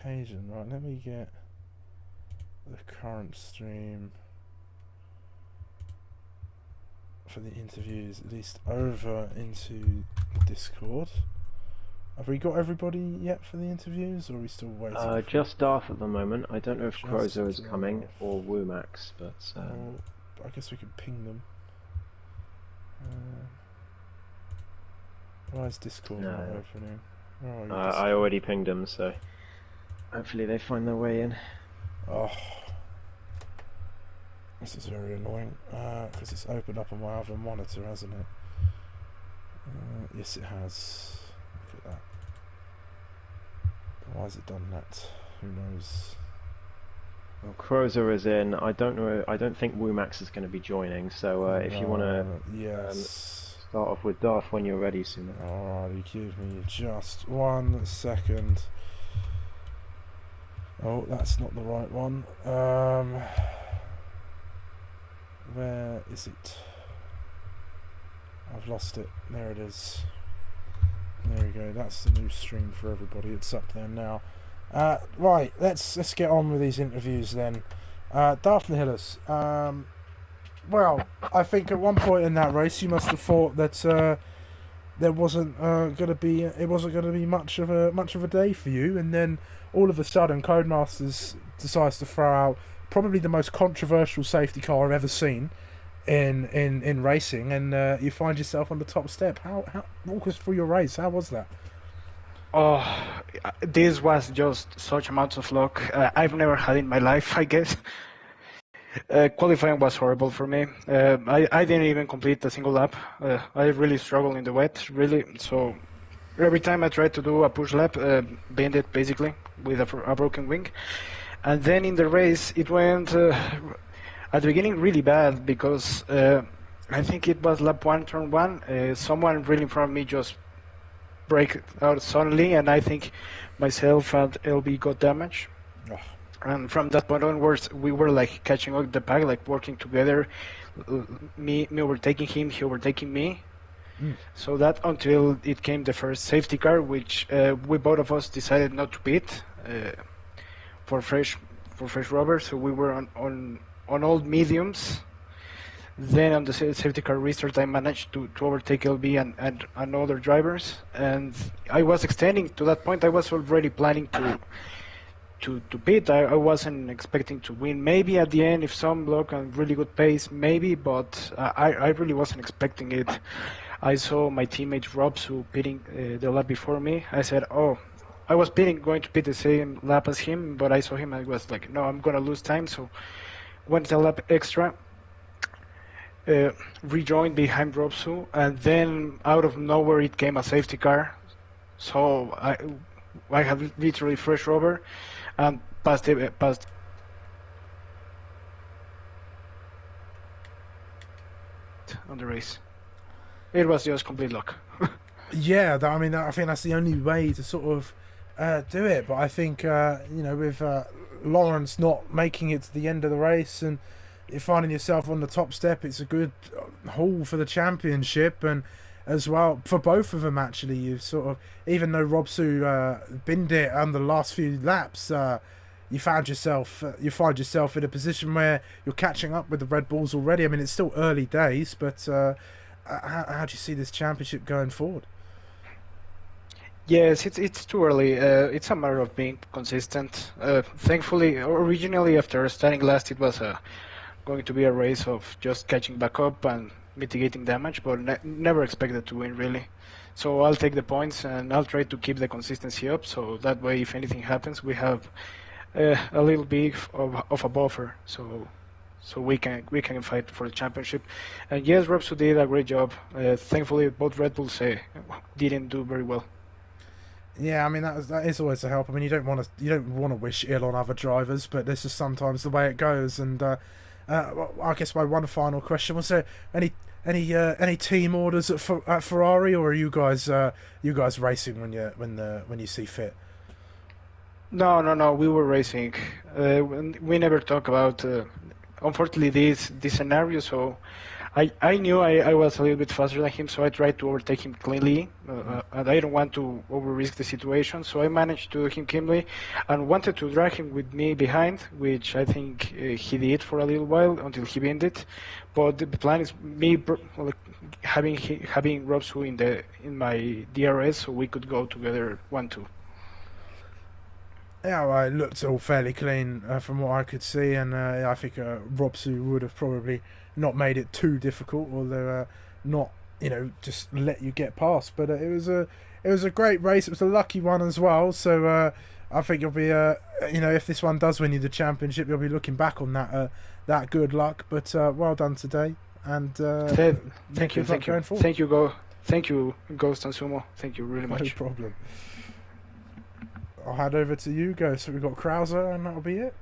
occasion. Right, let me get the current stream for the interviews at least over into Discord. Have we got everybody yet for the interviews, or are we still waiting? Just Darth at the moment. I don't know if Just Crozo is coming Darth. or Wumax, but well, I guess we could ping them. Why is Discord not opening? Oh, I already pinged them, so hopefully they find their way in. Oh, this is very annoying because it's opened up on my other monitor, hasn't it? Yes, it has. Look at that. Why has it done that? Who knows? Well, Crozo is in. I don't know. I don't think Wumax is going to be joining. So if you want to start off with Darth when you're ready, Sumo. Alrighty, give me just 1 second. Oh, that's not the right one. Where is it? I've lost it. There it is. There we go. That's the new stream for everybody. It's up there now. Right, let's get on with these interviews then. Darth Nihilus. Well, I think at one point in that race, you must have thought that there wasn't going to be much of a day for you, and then all of a sudden, Codemasters decides to throw out probably the most controversial safety car I've ever seen in racing, and you find yourself on the top step. How walk us through your race? How was that? Oh, this was just such amounts of luck I've never had in my life, I guess. Qualifying was horrible for me. I didn't even complete a single lap. I really struggled in the wet, really. So every time I tried to do a push lap, bend it basically with a broken wing. And then in the race, it went at the beginning really bad because I think it was lap 1, turn 1. Someone really in front of me just break out suddenly, and I think myself and LB got damaged. Oh. And from that point onwards, we were like catching up the pack, like working together. Me overtaking him, he overtaking me. So that until it came the first safety car, which we both of us decided not to pit for fresh rubber. So we were on old mediums. Then on the safety car restart, I managed to overtake LB and other drivers, and I was extending to that point. I was already planning to pit. I wasn't expecting to win. Maybe at the end, if some block and really good pace, maybe, but I really wasn't expecting it. I saw my teammate Robsu pitting the lap before me. I said, oh, I was going to pit the same lap as him, but I saw him. I was like, no, I'm gonna lose time. So went a lap extra. Rejoined behind Robsu, and then out of nowhere it came a safety car. So I had literally fresh rubber and passed on the race. It was just complete luck. Yeah, I mean, I think that's the only way to sort of do it. But I think with Lawrence not making it to the end of the race and you're finding yourself on the top step, it's a good haul for the championship, and as well for both of them. Actually, you've sort of, even though Robsu binned it on the last few laps, you find yourself in a position where you're catching up with the Red Bulls already. I mean, it's still early days, but how do you see this championship going forward? Yes, it's too early. It's a matter of being consistent. Thankfully, originally after starting last, it was going to be a race of just catching back up and mitigating damage, but never expected to win, really. So I'll take the points and I'll try to keep the consistency up, so that way if anything happens, we have a little bit of a buffer, so we can fight for the championship. And yes, Repsol did a great job. Thankfully, both Red Bulls didn't do very well. Yeah, I mean that is always a help. I mean, you don't want to wish ill on other drivers, but this is sometimes the way it goes. And I guess my one final question: was there any team orders at Ferrari, or are you guys racing when you see fit? No. We were racing. We never talk about unfortunately this scenario. So I knew I was a little bit faster than him, so I tried to overtake him cleanly, and I don't want to over-risk the situation, so I managed to do him cleanly and wanted to drag him with me behind, which I think he did for a little while until he binned it. But the plan is me like, having Robsu in my DRS, so we could go together 1-2. Yeah, well, it looked all fairly clean from what I could see, and I think Robsu would have probably not made it too difficult, although not just let you get past. But it was a great race. It was a lucky one as well. So I think you'll be if this one does win you the championship, you'll be looking back on that good luck. But well done today, and thank you, thank you, Ghost and Sumo. Thank you really much. No problem. I'll hand over to you, Ghost. So we've got Krauser, and that'll be it.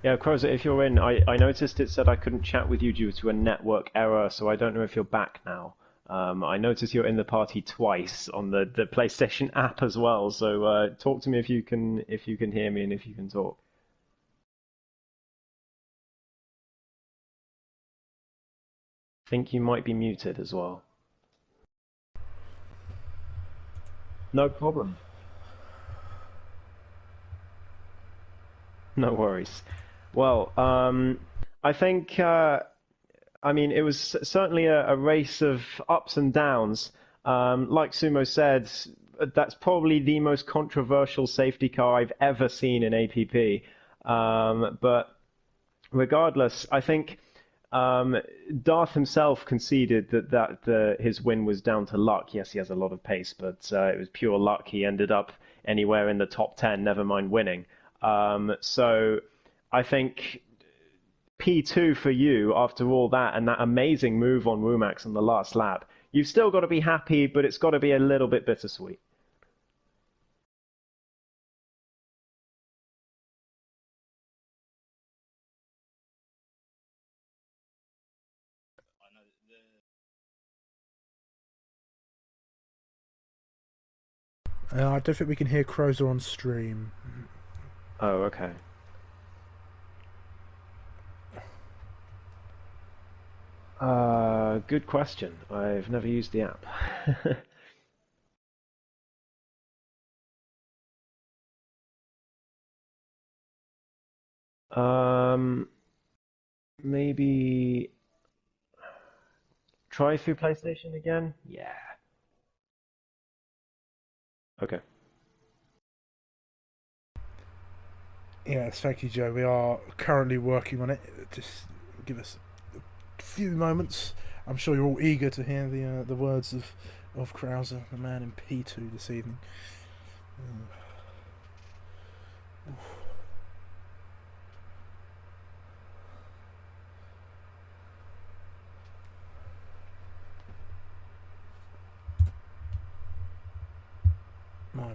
Yeah, Krauser, if you're in, I noticed it said I couldn't chat with you due to a network error, so I don't know if you're back now. I noticed you're in the party twice on the PlayStation app as well, so talk to me if you can hear me and if you can talk. I think you might be muted as well. No problem. No worries. Well, I think, I mean, it was certainly a race of ups and downs. Like Sumo said, that's probably the most controversial safety car I've ever seen in APP. But regardless, I think Darth himself conceded that his win was down to luck. Yes, he has a lot of pace, but it was pure luck. He ended up anywhere in the top 10, never mind winning. So I think P2 for you after all that and that amazing move on Rumax on the last lap. You've still got to be happy, but it's got to be a little bit bittersweet. I don't think we can hear Krauser on stream. Oh, okay. Good question. I've never used the app. Maybe try through PlayStation again? Yeah. Okay. Yes, thank you, Joe. We are currently working on it. Just give us a few moments. I'm sure you're all eager to hear the words of Krauser, the man in P2 this evening.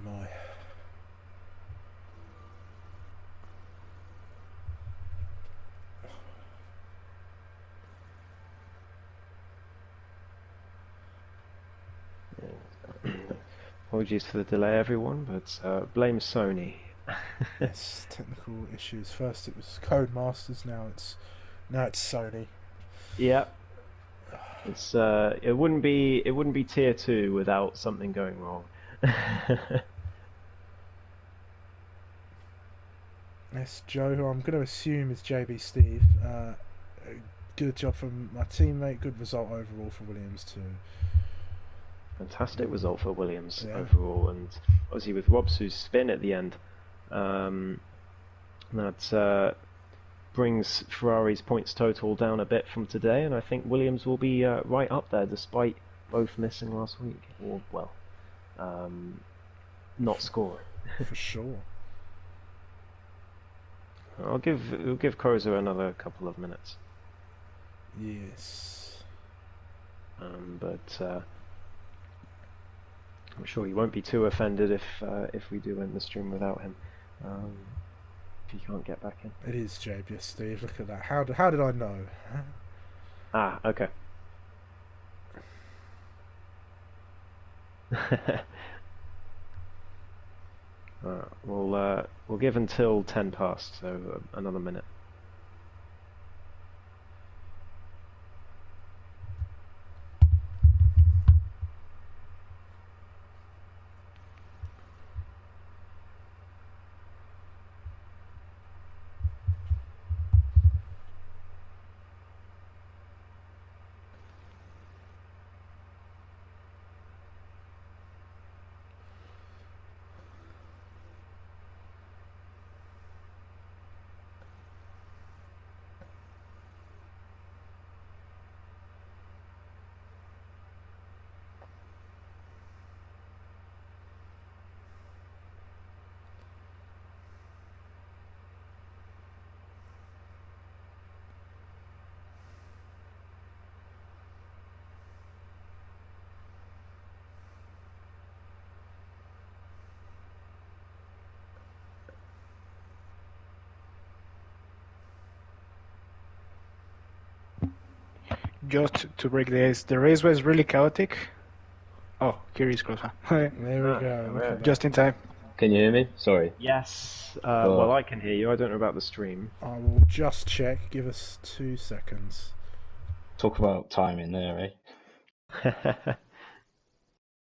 My. Apologies for the delay, everyone, but blame Sony. Yes, technical issues. First it was Codemasters, now it's Sony. Yeah. It's it wouldn't be tier 2 without something going wrong. Yes, Joe, who I'm going to assume is JB Steve. Good job from my teammate. Good result overall for Williams too. Fantastic result for Williams overall, and obviously with Robsu's spin at the end, that brings Ferrari's points total down a bit from today, and I think Williams will be right up there despite both missing last week, or well, not scoring. For sure. We'll give Krauser another couple of minutes. Yes. But I'm sure he won't be too offended if we do end the stream without him. If he can't get back in. It is Jabe, yes, Steve. Look at that. How did I know? Ah, okay. We'll give until 10 past, so another minute. just to break the race was really chaotic. Oh, here is Crosa. There we go. Look at that. Just in time. Can you hear me? Sorry. Yes. Well, I can hear you. I don't know about the stream. I will just check. Give us 2 seconds. Talk about timing there, eh?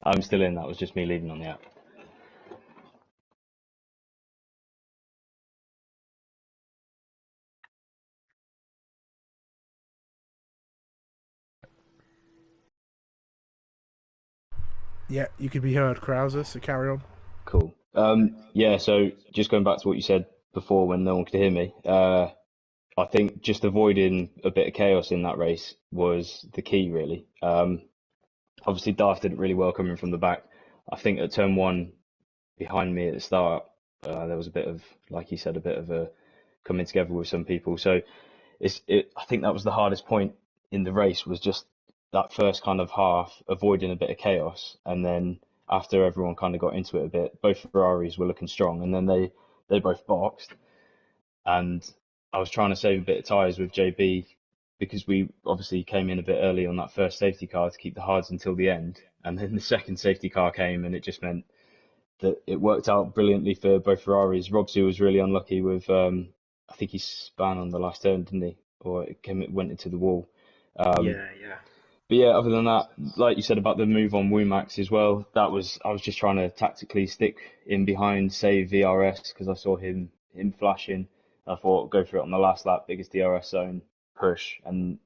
I'm still in. That was just me leaving on the app. Yeah, you could be heard, Krauser, so carry on. Cool. Yeah, so just going back to what you said before when no one could hear me, I think just avoiding a bit of chaos in that race was the key, really. Obviously, Darth did it really well coming from the back. I think at turn 1, behind me at the start, there was a bit of, like you said, a bit of a coming together with some people. So I think that was the hardest point in the race, was just that first kind of half, avoiding a bit of chaos, and then after everyone kind of got into it a bit, both Ferraris were looking strong, and then they both boxed, and I was trying to save a bit of tyres with JB because we obviously came in a bit early on that first safety car to keep the hards until the end, and then the second safety car came, and it just meant that it worked out brilliantly for both Ferraris. Robsy was really unlucky with, I think he span on the last turn, didn't he? Or it went into the wall. Yeah. But yeah, other than that, like you said about the move on Womax as well, I was just trying to tactically stick in behind, save VRS, because I saw him flashing. I thought, go for it on the last lap, biggest DRS zone, push. And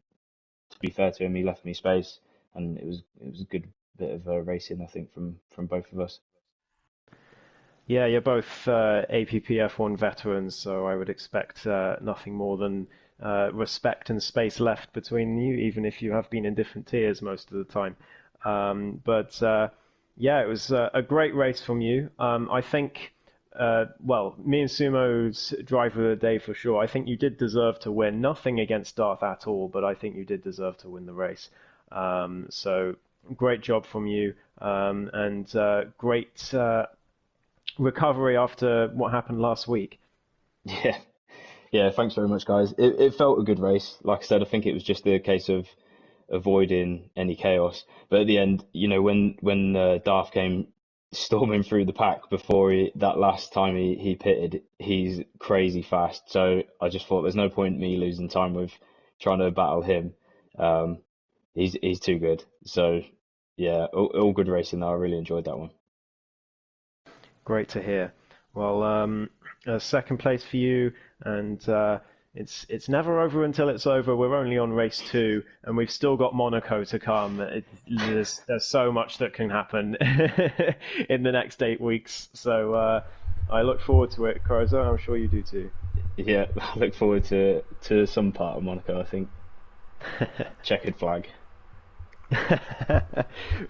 to be fair to him, he left me space, and it was a good bit of racing, I think, from both of us. Yeah, you're both APPF1 veterans, so I would expect nothing more than respect and space left between you, even if you have been in different tiers most of the time. But yeah, it was a great race from you. I think, well, me and Sumo's driver of the day for sure. I think you did deserve to win. Nothing against Darth at all, but I think you did deserve to win the race. So great job from you, and great recovery after what happened last week. Yeah, thanks very much, guys. It felt a good race. Like I said, I think it was just a case of avoiding any chaos. But at the end, you know, when Darth came storming through the pack before that last time he pitted, he's crazy fast. So I just thought there's no point me losing time with trying to battle him. He's too good. So yeah, all good racing though. I really enjoyed that one. Great to hear. Well, second place for you, and it's never over until it's over. We're only on race 2, and we've still got Monaco to come. There's so much that can happen in the next 8 weeks. So I look forward to it, Crozo. I'm sure you do too. Yeah, I look forward to some part of Monaco, I think. Checkered flag.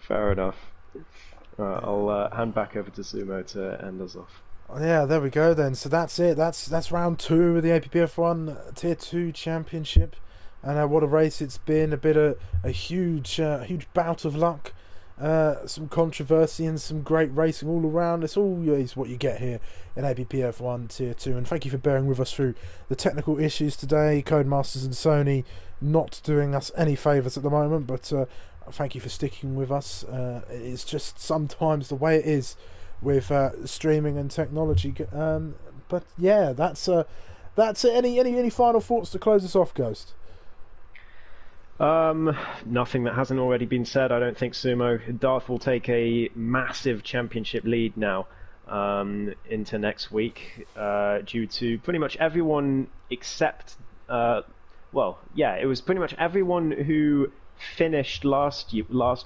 Fair enough. Right, I'll hand back over to Sumo to end us off. Yeah, there we go then. So that's it. That's round 2 of the APPF1 Tier 2 Championship, and what a race it's been. A huge bout of luck, some controversy and some great racing all around. It's always what you get here in APPF1 Tier 2. And thank you for bearing with us through the technical issues today. Codemasters and Sony not doing us any favours at the moment, but thank you for sticking with us. It's just sometimes the way it is with streaming and technology. But yeah, that's it. Any final thoughts to close us off, Ghost? Nothing that hasn't already been said. I don't think, Sumo. Darth will take a massive championship lead now into next week, due to pretty much everyone except well, yeah, it was pretty much everyone who finished last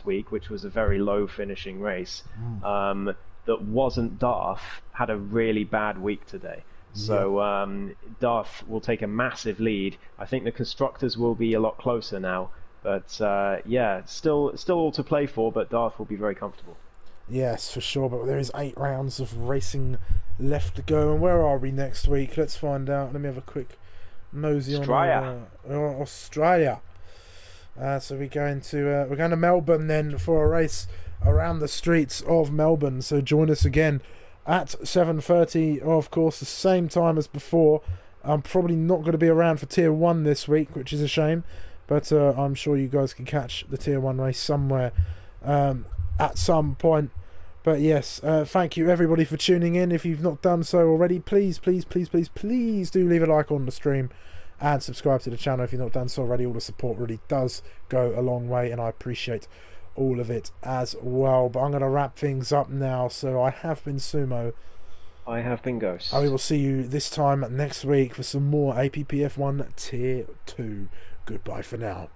week, which was a very low finishing race, that wasn't Darth, had a really bad week today. So Darth will take a massive lead. I think the constructors will be a lot closer now, but yeah, still all to play for, but Darth will be very comfortable. Yes, for sure, but there is 8 rounds of racing left to go. And where are we next week? Let's find out. Let me have a quick nosy Australia. on Australia. So we're going to Melbourne then for a race around the streets of Melbourne. So join us again at 7:30, of course, the same time as before. I'm probably not going to be around for Tier 1 this week, which is a shame. but I'm sure you guys can catch the Tier 1 race somewhere at some point. But yes, thank you everybody for tuning in. If you've not done so already, please do leave a like on the stream and subscribe to the channel if you've not done so already. All the support really does go a long way, and I appreciate all of it as well. But I'm going to wrap things up now. So I have been Sumo. I have been Ghost. I will see you this time next week for some more APPF1 Tier 2. Goodbye for now.